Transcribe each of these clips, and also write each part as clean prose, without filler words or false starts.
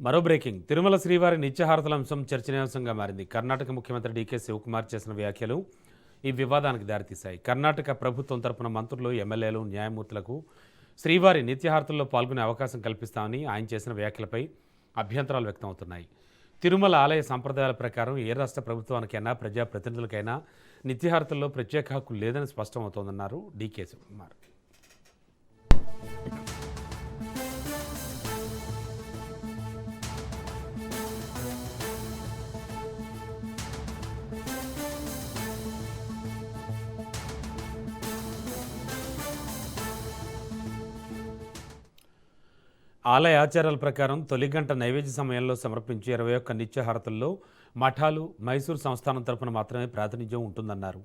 మరో బ్రేకింగ్ తిరుమల శ్రీవారి నిత్యహారతల అంశం చర్చనీయాంశంగా మారింది. కర్ణాటక ముఖ్యమంత్రి డీకే శివకుమార్ చేసిన వ్యాఖ్యలు ఈ వివాదానికి దారితీశాయి. కర్ణాటక ప్రభుత్వం తరపున మంత్రులు, ఎమ్మెల్యేలు, న్యాయమూర్తులకు శ్రీవారి నిత్యహారతుల్లో పాల్గొనే అవకాశం కల్పిస్తామని ఆయన చేసిన వ్యాఖ్యలపై అభ్యంతరాలు వ్యక్తమవుతున్నాయి. తిరుమల ఆలయ సంప్రదాయాల ప్రకారం ఏ రాష్ట్ర ప్రభుత్వానికైనా ప్రజాప్రతినిధులకైనా నిత్యహారతుల్లో ప్రత్యేక హక్కు లేదని స్పష్టమవుతోందన్నారు డీకే శివకుమార్. ఆలయ ఆచారాల ప్రకారం తొలి గంట నైవేద్య సమయంలో సమర్పించే 21 నిత్యహారతుల్లో మఠాలు, మైసూరు సంస్థానం తరపున మాత్రమే ప్రాతినిధ్యం ఉంటుందన్నారు.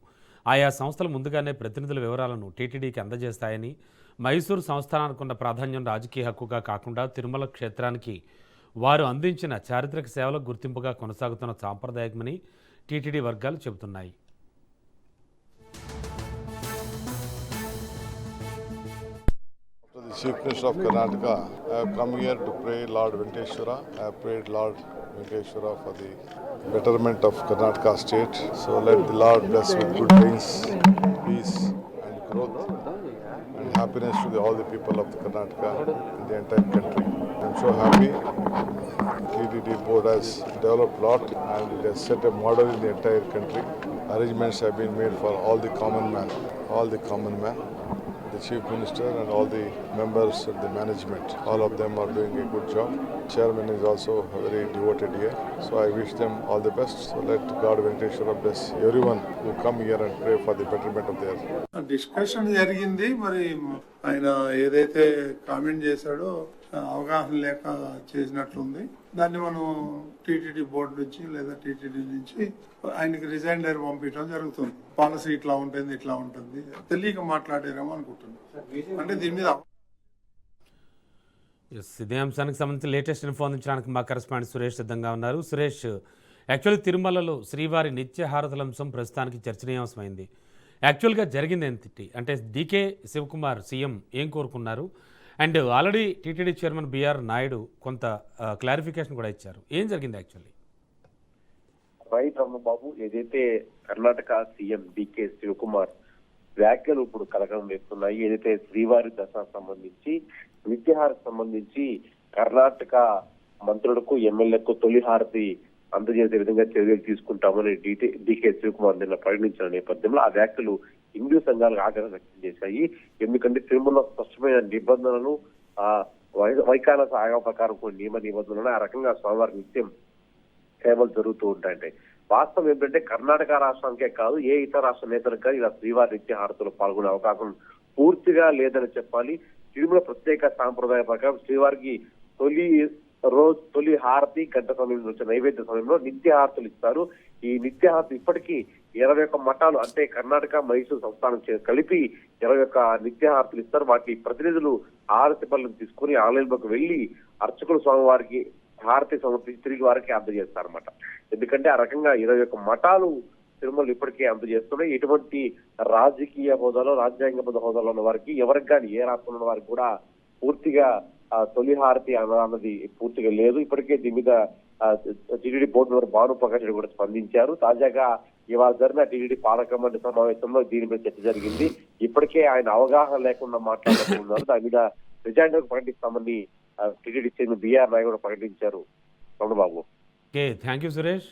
ఆయా సంస్థలు ముందుగానే ప్రతినిధుల వివరాలను టీటీడీకి అందజేస్తాయని, మైసూరు సంస్థానానికి ఉన్న ప్రాధాన్యం రాజకీయ హక్కుగా కాకుండా తిరుమల క్షేత్రానికి వారు అందించిన చారిత్రక సేవలకు గుర్తింపుగా కొనసాగుతున్న సాంప్రదాయకమని టీటీడీ వర్గాలు చెబుతున్నాయి. The Chief Minister of Karnataka, I have come here to pray Lord Venkateshwara. I have prayed Lord Venkateshwara for the betterment of Karnataka state. So let the Lord bless with good things, peace and growth and happiness to all the people of the Karnataka and the entire country. I am so happy. TTD board has developed a lot and it has set a model in the entire country. Arrangements have been made for all the common man. The Chief Minister and all the members of the management, all of them are doing a good job. Chairman is also very devoted here. So I wish them all the best. So let God Venkateshwara bless everyone who come here and pray for the betterment of their. Discussion జరిగింది. మరి ఆయన ఏదైతే comment చేశాడో అవగాహన లేక చేసినట్లుంది. దాన్ని మనం TTD board నుంచి లేదా టీటీడీ నుంచి ఆయనకి రిజైన్ లెటర్ పంపించడం జరుగుతుంది. పాలసీ ఇట్లా ఉంటుంది తెలియక మాట్లాడారేమో అనుకుంటున్నాను. అంటే దీని మీద ఇదే అంశానికి సంబంధించి లేటెస్ట్ ఇన్ఫో అందించడానికి మా కరెస్పాండెంట్ సురేష్ సిద్ధంగా ఉన్నారు. సురేష్, యాక్చువల్లీ తిరుమలలో శ్రీవారి నిత్యహారతుల అంశం ప్రస్తుతానికి చర్చనీయాంశమైంది. యాక్చువల్గా జరిగింది ఏంటి అంటే డీకే శివకుమార్ సీఎం ఏం కోరుకున్నారు, and already TTD chairman B R Naidu కొంత క్లారిఫికేషన్ కూడా ఇచ్చారు. ఏం జరిగింది యాక్చువల్లీ? రైట్ రమణబాబు, ఏదైతే కర్ణాటక సీఎం డీకే శివకుమార్ వ్యాఖ్యలు ఇప్పుడు కలకలం వేస్తున్నాయి. ఏదైతే శ్రీవారి దసరా సంబంధించి నిత్యహారతి సంబంధించి కర్ణాటక మంత్రులకు, ఎమ్మెల్యేలకు తొలి హారతి అందజేసే విధంగా చర్యలు తీసుకుంటామని డీకే శివకుమార్ నిన్న ప్రకటించిన నేపథ్యంలో ఆ వ్యాఖ్యలు హిందూ సంఘాలకు ఆగ్రహం వ్యక్తం చేశాయి. ఎందుకంటే తిరుమల స్పష్టమైన నిబంధనలు, వైకానస ఆయోగ ప్రకారం కొన్ని నియమ నిబంధనలు, ఆ రకంగా స్వామివారి నిత్యం సేవలు జరుగుతూ ఉంటాయంటే వాస్తవం ఏంటంటే కర్ణాటక రాష్ట్రానికే కాదు, ఏ ఇతర రాష్ట్ర నేతలకు కానీ ఇలా శ్రీవారి నిత్య హారతులు పాల్గొనే అవకాశం పూర్తిగా లేదని చెప్పాలి. తిరుమల ప్రత్యేక సాంప్రదాయ ప్రకారం శ్రీవారికి తొలి హారతి గంట సమయంలో వచ్చే నైవేద్య సమయంలో నిత్య హారతులు ఇస్తారు. ఈ నిత్య హారతి ఇప్పటికీ 21 మఠాలు అంటే కర్ణాటక, మైసూరు సంస్థానం కలిపి 21 నిత్య హారతులు ఇస్తారు. వాటి ప్రతినిధులు హారతి పనులను తీసుకుని ఆలయంలోకి వెళ్లి అర్చకులు స్వామివారికి హారతి సమర్పించి తిరిగి వారికి అందజేస్తారన్నమాట. ఎందుకంటే ఆ రకంగా 21 మఠాలు తిరుమల ఇప్పటికే అందజేస్తున్నాయి. ఎటువంటి రాజకీయ హోదాలో, రాజ్యాంగబద్ధ హోదాలో ఉన్న వారికి, ఎవరికి కానీ ఏ రాష్ట్రంలో ఉన్న వారికి కూడా పూర్తిగా తొలి హారతి అన్నది పూర్తిగా లేదు. ఇప్పటికే దీని మీద TTD board member Bhanuprakash Reddy కూడా స్పందించారు. తాజాగా ఇవాళ జరిగిన టీటీడీ పాలక మండలి సమావేశంలో దీని మీద చర్చ జరిగింది. ఇప్పటికే ఆయన అవగాహన లేకుండా మాట్లాడుతున్నారు. దాని మీద రిజైన్ ప్రకటిస్తామని టీటీడీ చైర్మన్ బిఆర్ నాయుడు ప్రకటించారు. Ramana Babu, thank you Suresh.